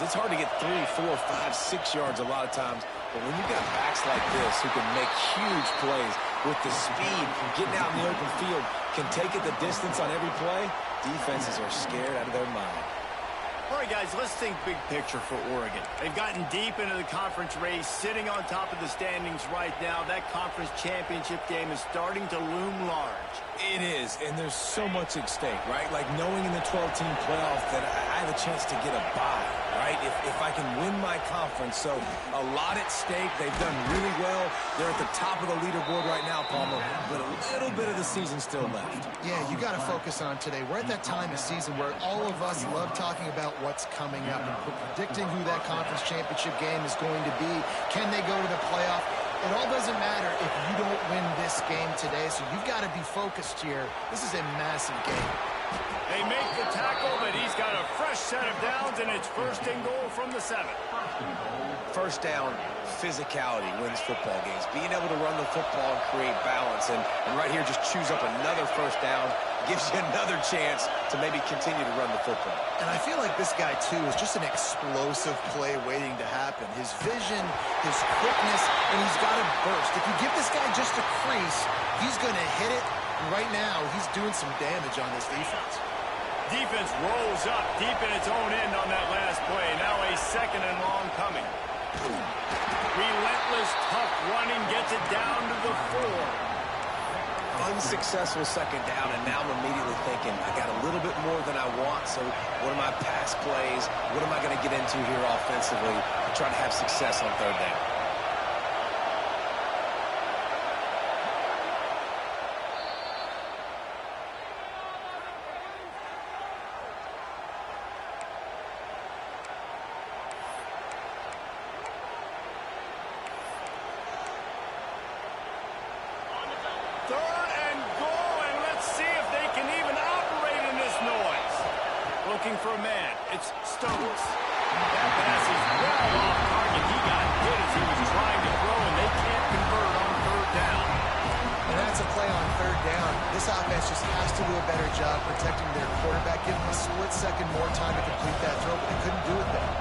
yards. It's hard to get 3, 4, 5, 6 yards a lot of times. But when you've got backs like this who can make huge plays with the speed, getting out in the open field, can take it the distance on every play, defenses are scared out of their mind. All right, guys, let's think big picture for Oregon. They've gotten deep into the conference race, sitting on top of the standings right now. That conference championship game is starting to loom large. It is, and there's so much at stake, right? Like knowing in the 12-team playoff that I have a chance to get a bye, right? If I can win my conference. So a lot at stake. They've done really well. They're at the top of the leaderboard right now, Palmer, but a little bit of the season still left. Yeah, you got to focus on today. We're at that time of season where all of us love talking about what's coming up and predicting who that conference championship game is going to be. Can they go to the playoff? It all doesn't matter if you don't win this game today, so you've got to be focused here. This is a massive game. They make the tackle, but he's got a fresh set of downs, and it's first and goal from the 7. First down, physicality wins football games. Being able to run the football and create balance. And right here, just choose up another first down. Gives you another chance to maybe continue to run the football. And I feel like this guy, too, is just an explosive play waiting to happen. His vision, his quickness, and he's got a burst. If you give this guy just a crease, he's going to hit it. And right now, he's doing some damage on this defense. Defense rolls up deep in its own end on that last play. Now a 2nd and long coming. Relentless, tough running gets it down to the 4. Unsuccessful 2nd down, and now I'm immediately thinking, I got a little bit more than I want, so what are my pass plays? What am I going to get into here offensively to try to have success on 3rd down? Looking for a man. It's Stokes. That pass is well off target. He got hit as he was trying to throw, and they can't convert on 3rd down. And that's a play on 3rd down. This offense just has to do a better job protecting their quarterback, give him a split second more time to complete that throw, but they couldn't do it there.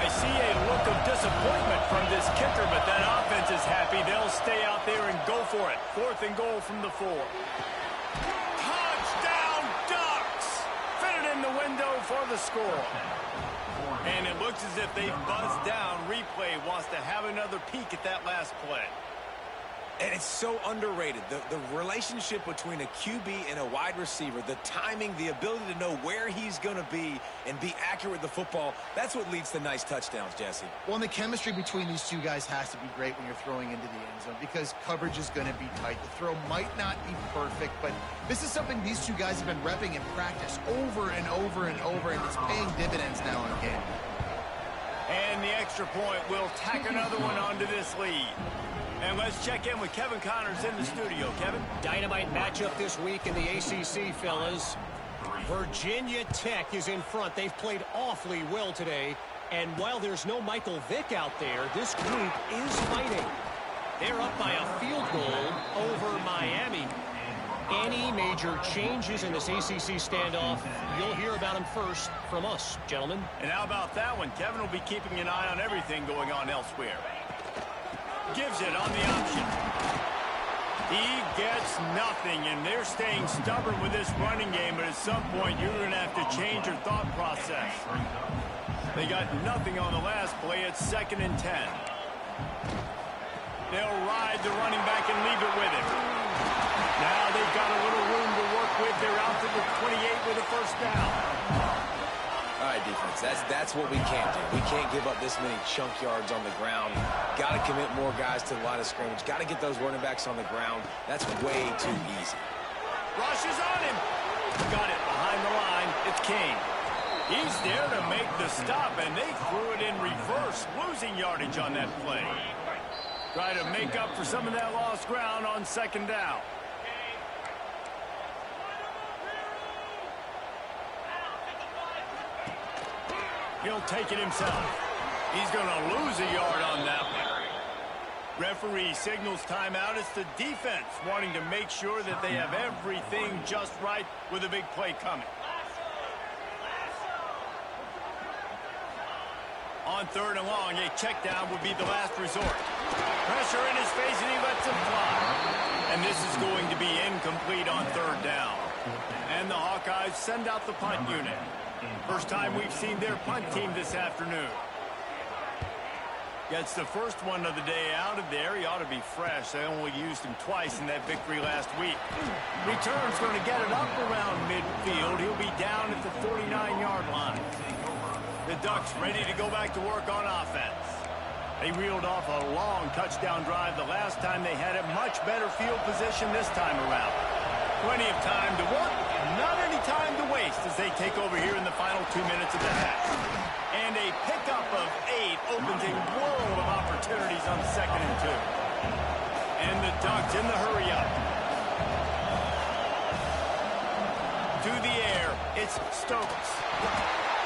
I see a look of disappointment from this kicker, but that offense is happy. They'll stay out there and go for it. 4th and goal from the 4. The window for the score. And it looks as if they've buzzed down. Replay wants to have another peek at that last play. And it's so underrated. The relationship between a QB and a wide receiver, the timing, the ability to know where he's going to be and be accurate with the football, that's what leads to nice touchdowns, Jesse. Well, and the chemistry between these two guys has to be great when you're throwing into the end zone because coverage is going to be tight. The throw might not be perfect, but this is something these two guys have been repping in practice over and over and over, and it's paying dividends now in the game. And the extra point will tack another one onto this lead. And let's check in with Kevin Connors in the studio. Kevin? Dynamite matchup this week in the ACC, fellas. Virginia Tech is in front. They've played awfully well today. And while there's no Michael Vick out there, this group is fighting. They're up by a field goal over Miami. Any major changes in this ACC standoff, you'll hear about them first from us, gentlemen. And how about that one? Kevin will be keeping an eye on everything going on elsewhere. Gives it on the option. He gets nothing, and they're staying stubborn with this running game, but at some point you're going to have to change your thought process. They got nothing on the last play. It's 2nd and 10. They'll ride the running back and leave it with him. Now they've got a little room to work with. They're out to the 28 with a first down. All right, defense, that's what we can't do. We can't give up this many chunk yards on the ground. Got to commit more guys to the line of scrimmage. Got to get those running backs on the ground. That's way too easy. Rush is on him. Got it behind the line. It's King. He's there to make the stop, and they threw it in reverse, losing yardage on that play. Try to make up for some of that lost ground on 2nd down. He'll take it himself. He's going to lose a yard on that one. Referee signals timeout. It's the defense wanting to make sure that they have everything just right with a big play coming. On 3rd and long, a check down would be the last resort. Pressure in his face, and he lets him fly. And this is going to be incomplete on 3rd down. And the Hawkeyes send out the punt unit. First time we've seen their punt team this afternoon. Gets the first one of the day out of there. He ought to be fresh. They only used him twice in that victory last week. Return's going to get it up around midfield. He'll be down at the 49-yard line. The Ducks ready to go back to work on offense. They reeled off a long touchdown drive the last time they had a much better field position this time around. Plenty of time to work, not any time to waste as they take over here in the final 2 minutes of the half. And a pickup of 8 opens a world of opportunities on 2nd and 2. And the Ducks in the hurry up. To the air, it's Stokes.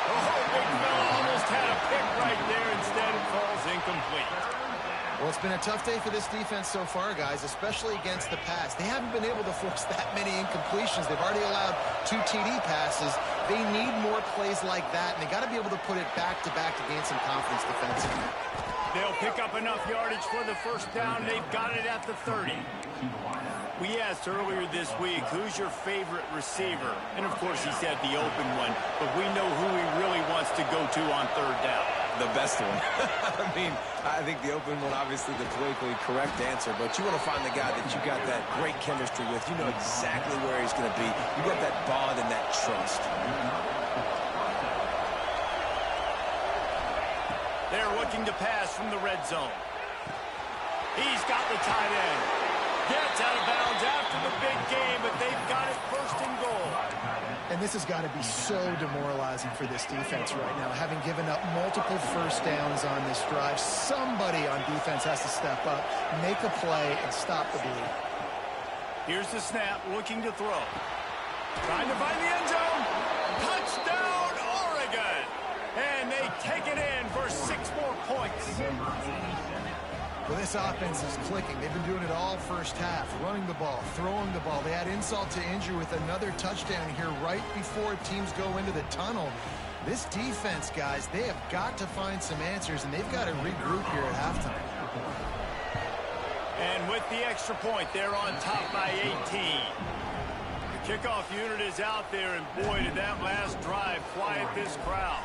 Oh, big fella almost had a pick right there. Instead, it falls incomplete. Well, it's been a tough day for this defense so far, guys, especially against the pass. They haven't been able to force that many incompletions. They've already allowed 2 TD passes. They need more plays like that, and they got to be able to put it back-to-back to gain some confidence defensively. They'll pick up enough yardage for the first down. They've got it at the 30. We asked earlier this week, who's your favorite receiver? And, of course, he said the open one, but we know who he really wants to go to on 3rd down. The best one. I mean, I think the open one, obviously the politically correct answer, but you want to find the guy that you got that great chemistry with. You know exactly where he's going to be. You got that bond and that trust. They're looking to pass from the red zone. He's got the tight end. Gets out of bounds after the big game, but they've got it 1st and goal. And this has got to be so demoralizing for this defense right now, having given up multiple first downs on this drive. Somebody on defense has to step up, make a play, and stop the bleed. Here's the snap, looking to throw. Trying to find the end zone. Touchdown, Oregon! And they take it in for 6 more points. Well, this offense is clicking. They've been doing it all first half, running the ball, throwing the ball. They add insult to injury with another touchdown here right before teams go into the tunnel. This defense, guys, they have got to find some answers, and they've got to regroup here at halftime. And with the extra point, they're on top by 18. The kickoff unit is out there, and boy, did that last drive quiet this crowd.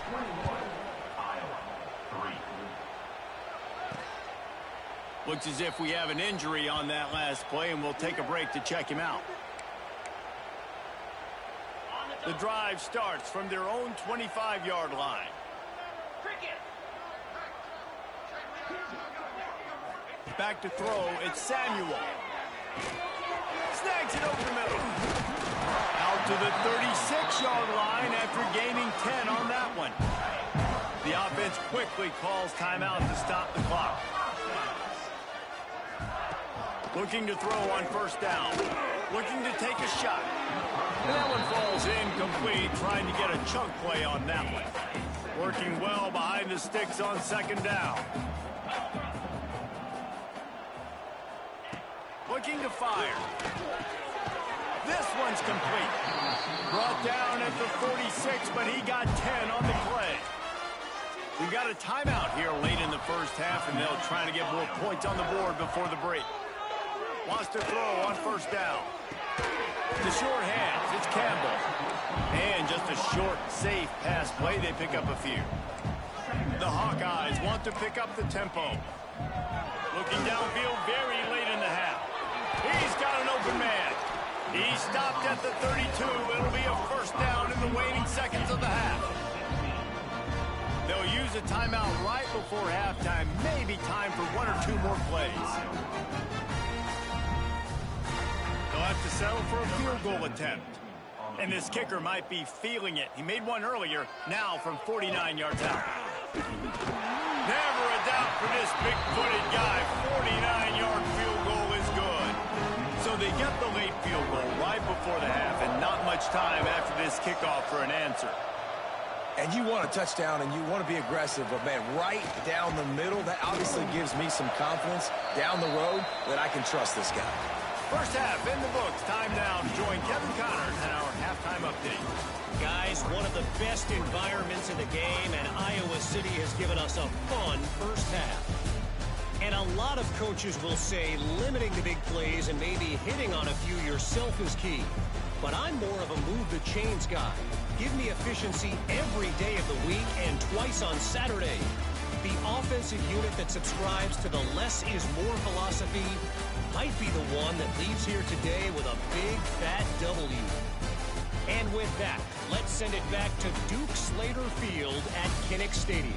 Looks as if we have an injury on that last play, and we'll take a break to check him out. The drive starts from their own 25-yard line. Back to throw, it's Samuel. Snags it over the middle. Out to the 36-yard line after gaining 10 on that one. The offense quickly calls timeout to stop the clock. Looking to throw on 1st down. Looking to take a shot. And that one falls incomplete, trying to get a chunk play on that one. Working well behind the sticks on 2nd down. Looking to fire. This one's complete. Brought down at the 46, but he got 10 on the play. We've got a timeout here late in the first half, and they'll try to get more points on the board before the break. Wants to throw on 1st down. The short hands, it's Campbell. And just a short, safe pass play, they pick up a few. The Hawkeyes want to pick up the tempo. Looking downfield very late in the half. He's got an open man. He stopped at the 32. It'll be a 1st down in the waning seconds of the half. They'll use a timeout right before halftime. Maybe time for 1 or 2 more plays. They'll have to settle for a field goal attempt. And this kicker might be feeling it. He made one earlier, now from 49 yards out. Never a doubt for this big-footed guy. 49-yard field goal is good. So they get the late field goal right before the half, and not much time after this kickoff for an answer. And you want a touchdown, and you want to be aggressive, but, man, right down the middle, that obviously gives me some confidence down the road that I can trust this guy. First half in the books. Time now to join Kevin Connors in our halftime update. Guys, one of the best environments in the game, and Iowa City has given us a fun first half. And a lot of coaches will say limiting the big plays and maybe hitting on a few yourself is key. But I'm more of a move the chains guy. Give me efficiency every day of the week and twice on Saturday. The offensive unit that subscribes to the less is more philosophy might be the one that leaves here today with a big fat W. And with that, let's send it back to Duke Slater Field at Kinnick Stadium.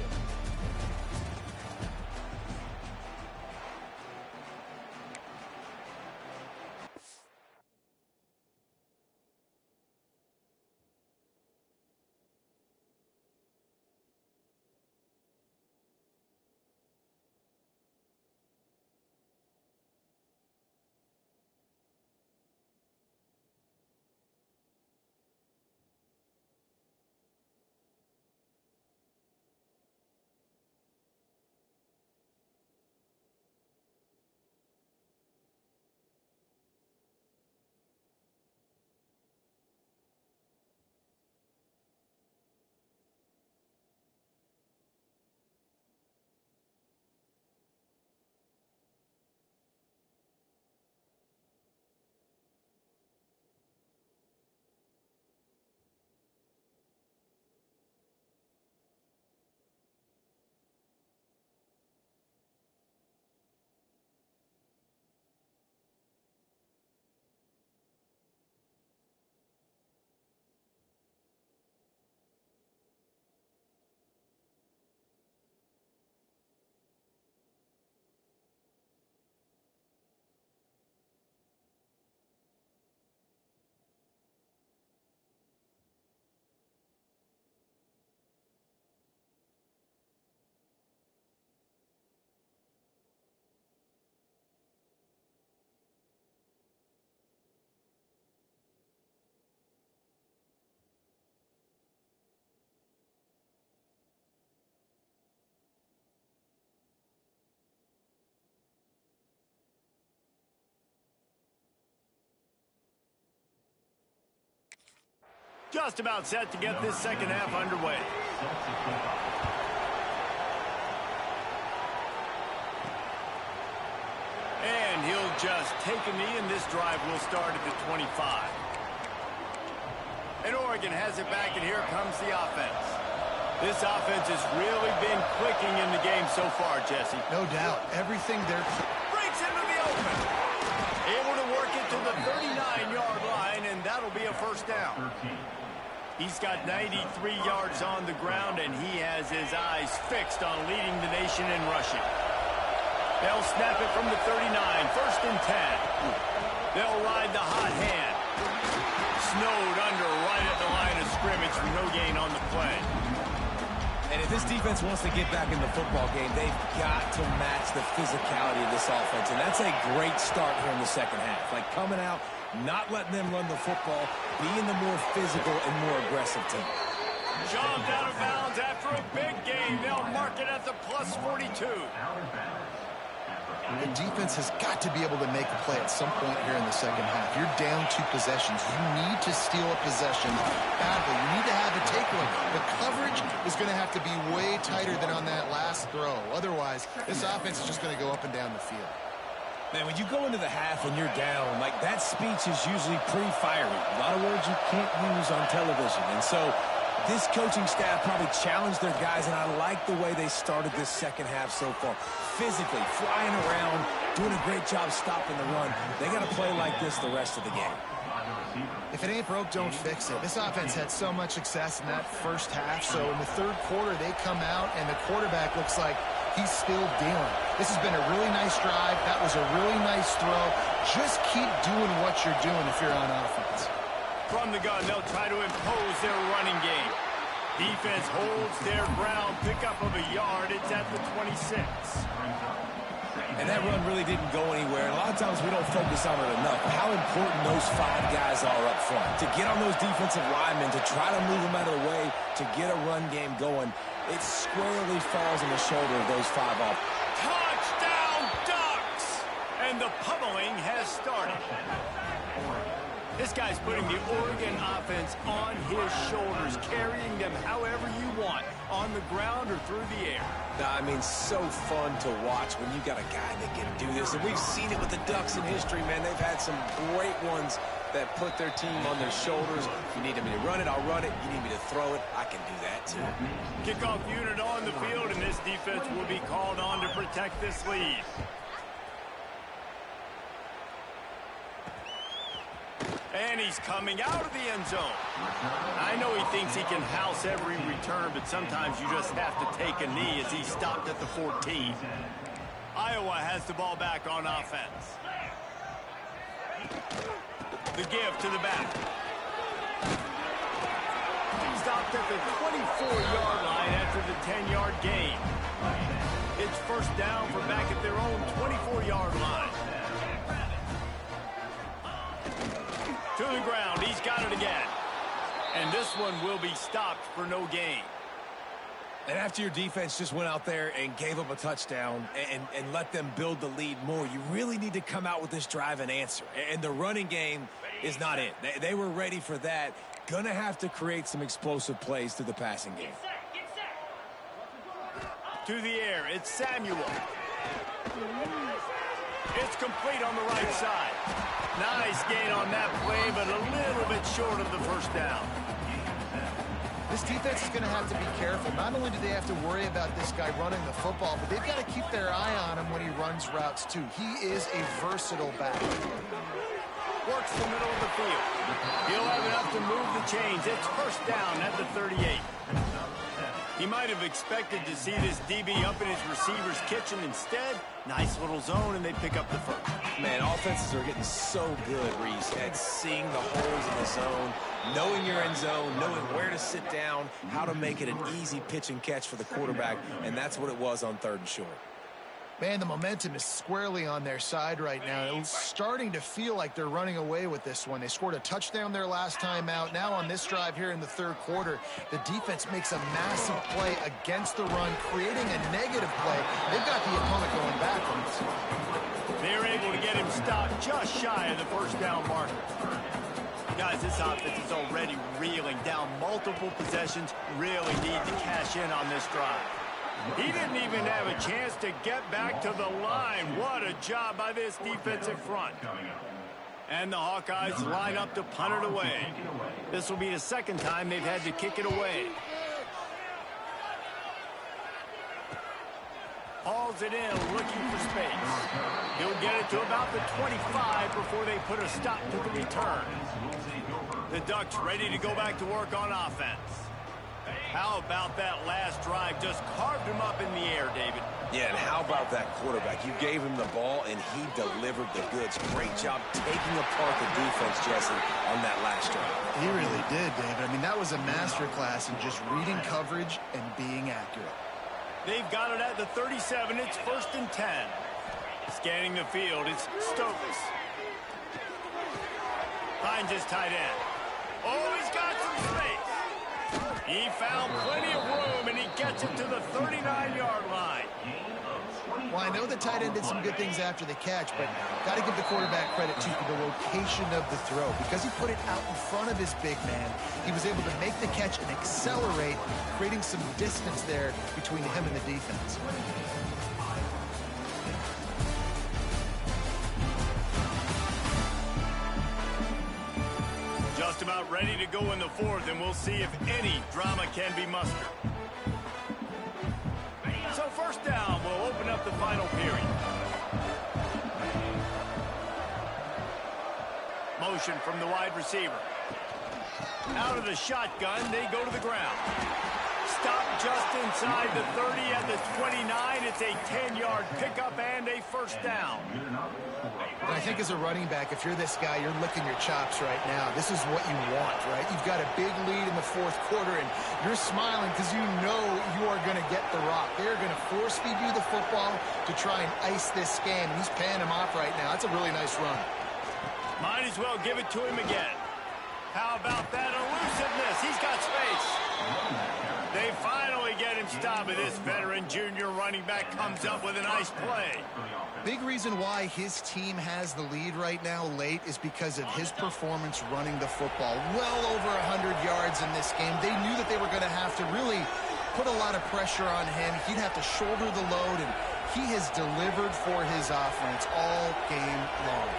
Just about set to get this second half underway. And he'll just take a knee, and this drive will start at the 25. And Oregon has it back, and here comes the offense. This offense has really been clicking in the game so far, Jesse. No doubt. Everything there. Breaks into the open. Able to work it to the 39-yard line, and that'll be a first down. He's got 93 yards on the ground, and he has his eyes fixed on leading the nation in rushing. They'll snap it from the 39, first and 10. They'll ride the hot hand. Snowed under right at the line of scrimmage, no gain on the play. And if this defense wants to get back in the football game, they've got to match the physicality of this offense. And that's a great start here in the second half. Like coming out, not letting them run the football, being the more physical and more aggressive team. Shoved out of bounds after a big game. They'll mark it at the plus 42. The defense has got to be able to make a play at some point here in the second half. You're down 2 possessions. You need to steal a possession badly. You need to have a takeaway. The coverage is going to have to be way tighter than on that last throw. Otherwise, this offense is just going to go up and down the field. Man, when you go into the half and you're down, like that speech is usually pretty fiery. A lot of words you can't use on television. And so this coaching staff probably challenged their guys, and I like the way they started this second half so far. Physically, flying around, doing a great job stopping the run. They got to play like this the rest of the game. If it ain't broke, don't fix it. This offense had so much success in that first half, so in the third quarter they come out and the quarterback looks like he's still dealing. This has been a really nice drive. That was a really nice throw. Just keep doing what you're doing if you're on offense. From the gun, they'll try to impose their running game. Defense holds their ground. Pickup of a yard. It's at the 26. And that run really didn't go anywhere. And a lot of times we don't focus on it enough. How important those 5 guys are up front. To get on those defensive linemen, to try to move them out of the way, to get a run game going, it squarely falls on the shoulder of those 5 off. Touchdown, Ducks! And the pummeling has started. This guy's putting the Oregon offense on his shoulders, carrying them however you want. on the ground or through the air. I mean, so fun to watch when you got a guy that can do this. And we've seen it with the Ducks in history, man. They've had some great ones that put their team on their shoulders. If you need me to run it, I'll run it. You need me to throw it, I can do that too. Kickoff unit on the field, and this defense will be called on to protect this lead. And he's coming out of the end zone. I know he thinks he can house every return, but sometimes you just have to take a knee as he stopped at the 14. Iowa has the ball back on offense. The give to the back. Stopped at the 24-yard line after the 10-yard gain. It's first down from back at their own 24-yard line. To the ground, he's got it again. And this one will be stopped for no gain. And after your defense just went out there and gave up a touchdown and let them build the lead more, you really need to come out with this drive and answer. And the running game is not it. They were ready for that. Gonna have to create some explosive plays through the passing game. To the air, it's Samuel. It's complete on the right side. Nice gain on that play, but a little bit short of the first down. This defense is going to have to be careful. Not only do they have to worry about this guy running the football, but they've got to keep their eye on him when he runs routes too. He is a versatile back. Works the middle of the field. He'll have enough to move the chains. It's first down at the 38. He might have expected to see this DB up in his receiver's kitchen. Instead, nice little zone, and they pick up the first. Man, offenses are getting so good, Reese, at seeing the holes in the zone, knowing your end zone, knowing where to sit down, how to make it an easy pitch and catch for the quarterback, and that's what it was on 3rd and short. Man, the momentum is squarely on their side right now. It's starting to feel like they're running away with this one. They scored a touchdown their last time out. Now on this drive here in the 3rd quarter, the defense makes a massive play against the run, creating a negative play. They've got the opponent going backwards. They're able to get him stopped just shy of the first down marker. Guys, this offense is already reeling down multiple possessions. Really need to cash in on this drive. He didn't even have a chance to get back to the line. What a job by this defensive front. And the Hawkeyes line up to punt it away. This will be the 2nd time they've had to kick it away. Hauls it in, looking for space. He'll get it to about the 25 before they put a stop to the return. The Ducks ready to go back to work on offense. How about that last drive? Just carved him up in the air, David. Yeah, and how about that quarterback? You gave him the ball, and he delivered the goods. Great job taking apart the defense, Jesse, on that last drive. He really did, David. I mean, that was a masterclass in just reading coverage and being accurate. They've got it at the 37. It's 1st and 10. Scanning the field, it's Stokes. Finds his tight end. Oh, he's got some space. He found plenty of room, and he gets it to the 39-yard line. Well, I know the tight end did some good things after the catch, but got to give the quarterback credit, too, for the location of the throw. Because he put it out in front of his big man, he was able to make the catch and accelerate, creating some distance there between him and the defense. Just about ready to go in the 4th, and we'll see if any drama can be mustered. So first down will open up the final period. Motion from the wide receiver. Out of the shotgun, they go to the ground. Stop just inside the 30 at the 29. It's a 10-yard pickup and a first down. And I think as a running back, if you're this guy, you're licking your chops right now. This is what you want, right? You've got a big lead in the 4th quarter, and you're smiling because you know you are going to get the rock. They're going to force-feed you the football to try and ice this game. He's paying him off right now. That's a really nice run. Might as well give it to him again. How about that elusiveness? He's got space. They finally get him stopped, but this veteran junior running back comes up with a nice play. Big reason why his team has the lead right now late is because of his performance running the football. Well over 100 yards in this game. They knew that they were going to have to really put a lot of pressure on him. He'd have to shoulder the load, and he has delivered for his offense all game long.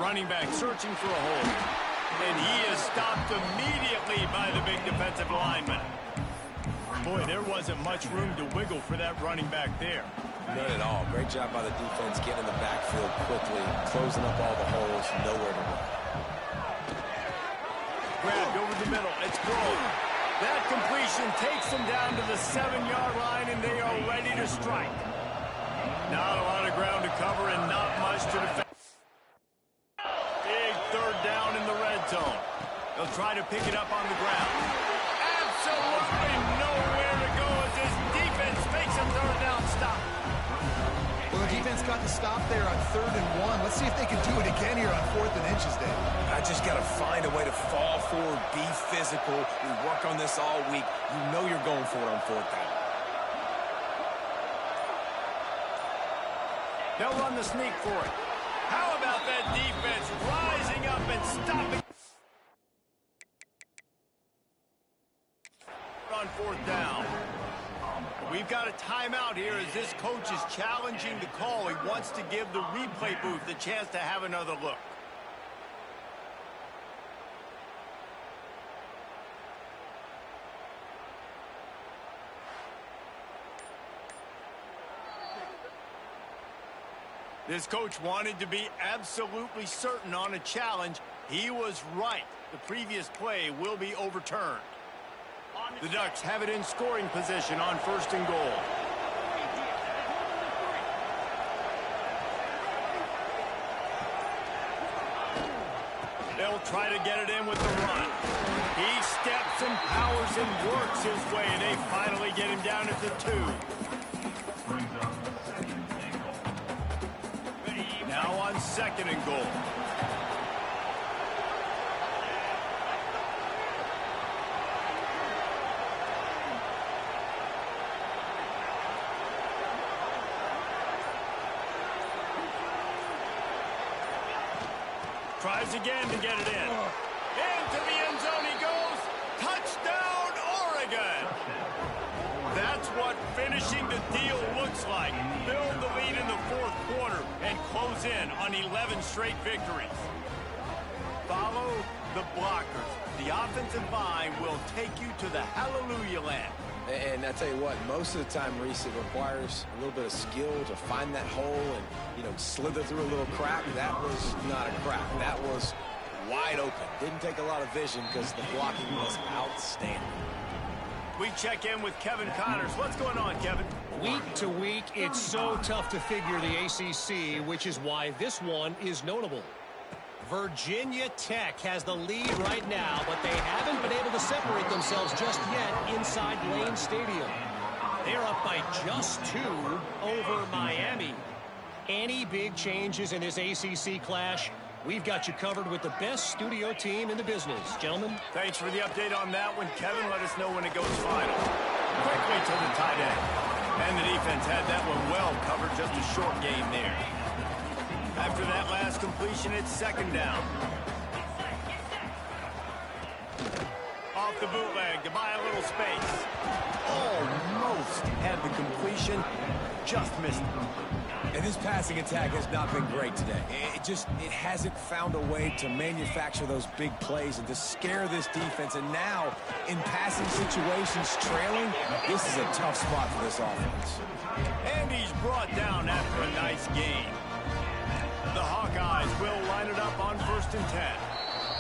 Running back searching for a hole. And he is stopped immediately by the big defensive lineman. Boy, there wasn't much room to wiggle for that running back there. None at all. Great job by the defense getting in the backfield quickly, closing up all the holes, nowhere to run. Grabbed over the middle. It's Grove. That completion takes them down to the 7-yard line, and they are ready to strike. Not a lot of ground to cover and not much to defend. Big third down in the red zone. They'll try to pick it up on the ground. Absolutely nowhere to go as this defense makes a third down stop. Well, the defense got the stop there on 3rd and 1. Let's see if they can do it again here on 4th and inches, Dave. I just got to find a way to fall forward, be physical. We work on this all week. You know you're going for it on 4th down. They'll run the sneak for it. How about that defense rising up and stopping on 4th down? We've got a timeout here as this coach is challenging the call. He wants to give the replay booth the chance to have another look. This coach wanted to be absolutely certain on a challenge. He was right. The previous play will be overturned. The Ducks have it in scoring position on 1st and goal. They'll try to get it in with the run. He steps and powers and works his way. They finally get him down at the 2. Now on 2nd and goal. Tries again to get it in. Into the end zone he goes. Touchdown, Oregon. That's what finishing the deal looks like. Build the lead in the 4th quarter and close in on 11 straight victories. Follow the blockers. The offensive line will take you to the hallelujah land. And I tell you what, most of the time, Reese, it requires a little bit of skill to find that hole and, slither through a little crack. That was not a crack. That was wide open. Didn't take a lot of vision because the blocking was outstanding. We check in with Kevin Connors. What's going on, Kevin? Week to week, it's so tough to figure the ACC, which is why this one is notable. Virginia Tech has the lead right now, but they haven't been able to separate themselves just yet inside Lane Stadium. They're up by just 2 over Miami. Any big changes in this ACC clash? We've got you covered with the best studio team in the business. Gentlemen. Thanks for the update on that one, Kevin. Let us know when it goes final. Quickly to the tight end. And the defense had that one well covered. Just a short game there. After that last completion, it's 2nd down. Off the bootleg to buy a little space. Almost had the completion. Just missed it. And this passing attack has not been great today. It hasn't found a way to manufacture those big plays and to scare this defense. And now, in passing situations, trailing, this is a tough spot for this offense. And he's brought down after a nice gain. The Hawkeyes will line it up on 1st and 10.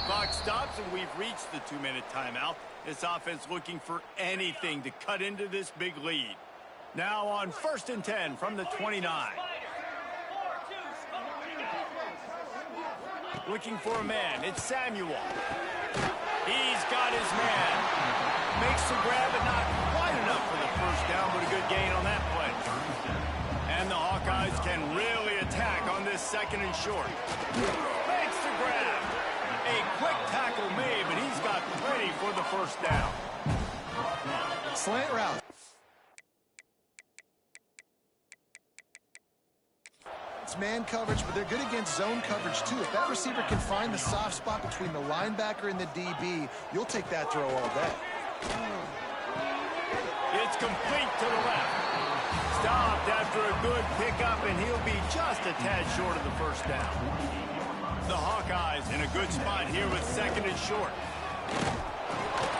Clock stops, and we've reached the 2-minute timeout. This offense looking for anything to cut into this big lead. Now on 1st and 10 from the 29. Looking for a man. It's Samuel. He's got his man. Makes the grab, but not quite enough for the 1st down, but a good gain on that play. And the Hawkeyes can really attack on this 2nd and short. Makes the grab. A quick tackle made, but he's got plenty for the 1st down. Slant route. against man coverage, but they're good against zone coverage too. If that receiver can find the soft spot between the linebacker and the DB, you'll take that throw all day. It's complete to the left. Stopped after a good pickup, and he'll be just a tad short of the first down. The Hawkeyes in a good spot here with second and short.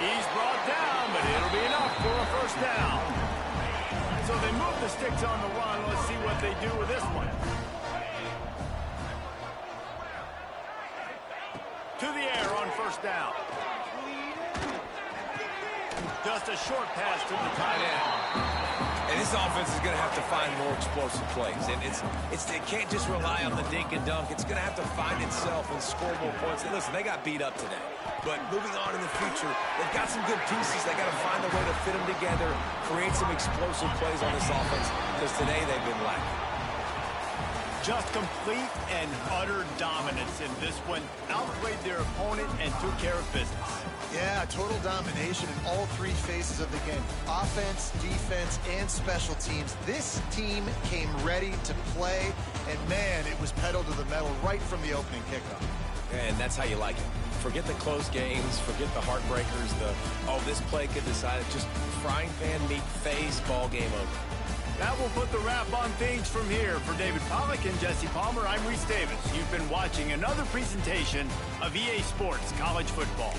He's brought down, but it'll be enough for a first down. So they move the sticks on the run. Let's see what they do with this one. To the air on first down. Just a short pass to the tight end. And this offense is going to have to find more explosive plays. And it can't just rely on the dink and dunk. It's going to have to find itself and score more points. And listen, they got beat up today. But moving on in the future, they've got some good pieces. They got to find a way to fit them together, create some explosive plays on this offense, because today they've been lacking. Just complete and utter dominance in this one. Outplayed their opponent and took care of business. Yeah, total domination in all three phases of the game. Offense, defense, and special teams. This team came ready to play, and man, it was pedal to the metal right from the opening kickoff. And that's how you like it. Forget the close games, forget the heartbreakers, this play could decide it. Just frying pan meet face, ball game over. That will put the wrap on things from here. For David Pollack and Jesse Palmer, I'm Reese Davis. You've been watching another presentation of EA Sports College Football.